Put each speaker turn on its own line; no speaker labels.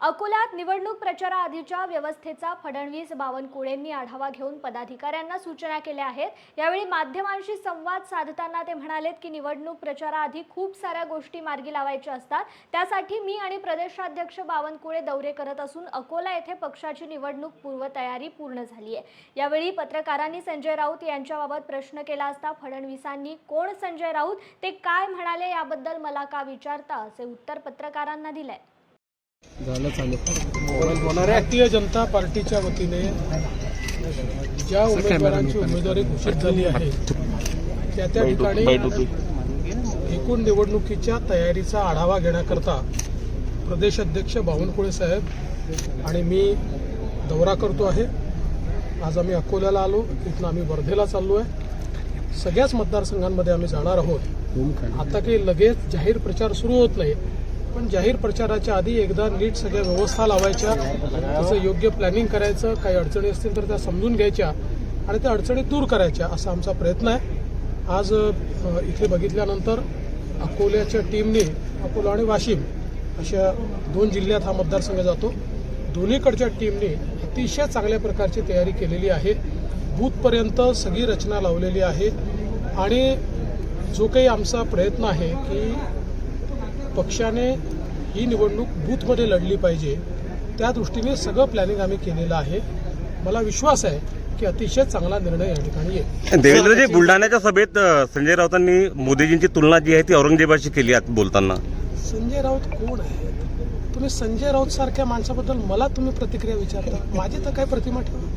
अकोल्यात निवडणूक प्रचाराआधीच्या व्यवस्थेचा फडणवीस बावनकुळेंनी आढावा घेऊन पदाधिकाऱ्यांना सूचना केल्या आहेत। यावेळी माध्यमांशी संवाद साधताना ते म्हणालेत की निवडणूक प्रचाराआधी खूप साऱ्या गोष्टी मार्गी लावायच्या असतात। त्यासाठी मी आणि प्रदेशाध्यक्ष बावनकुळे दौरे करत असून अकोला येथे पक्षाची निवडणूक पूर्वतयारी पूर्ण झाली आहे। यावेळी पत्रकारांनी संजय राऊत यांच्याबाबत प्रश्न केला असता फडणवीसांनी कोण संजय राऊत, ते काय म्हणाले याबद्दल मला का विचारता, असे उत्तर पत्रकारांना दिले।
भारतीय जनता पार्टीच्या वतीने ज्या उमेदवारांची उमेदवारी घोषित झाली आहे त्या ठिकाणी एकूण निवडणुकीच्या तयारीचा आढावा घेण्याकरता प्रदेश अध्यक्ष बावनकुळे साहेब आणि मी दौरा करतो आहे। आज आम्ही अकोल्याला आलो, इथून आम्ही वर्धेला चाललो आहे। सगळ्याच मतदारसंघांमध्ये आम्ही जाणार आहोत। आता काही लगेच जाहीर प्रचार सुरू होत नाही, पण जाहीर प्रचाराच्या आधी एकदा नीट सगळ्या व्यवस्था लावायच्या, त्याचं योग्य प्लॅनिंग करायचं, काही अडचणी असतील तर त्या समजून घ्यायच्या आणि त्या अडचणी दूर करायच्या, असा आमचा प्रयत्न आहे। आज इथे बघितल्यानंतर अकोल्याच्या टीमने अकोला आणि वाशिम अशा 2 जिल्ह्यात हा मतदारसंघ जातो। दोन्हीकडच्या टीमने अतिशय चांगल्या प्रकारची तयारी केलेली आहे। बूथपर्यंत सगळी रचना लावलेली आहे आणि जो काही आमचा प्रयत्न आहे की पक्षाने ही निवडणूक बूथमध्ये लढली पाहिजे, त्या दृष्टीने सगळं प्लॅनिंग आम्ही केलेलं आहे। मला विश्वास आहे की अतिशय चांगला निर्णय या ठिकाणी येईल।
देवेंद्रजी, बुलढाण्याच्या सभेत संजय राऊतांनी मोदीजींची तुलना जी आहे ती औरंगजेबाशी केली आहे बोलताना।
संजय राऊत कोण आहे? तुम्ही संजय राऊत सारख्या माणसाबद्दल मला तुम्ही प्रतिक्रिया विचारता, माझी तर काय प्रतिमा ठेवा।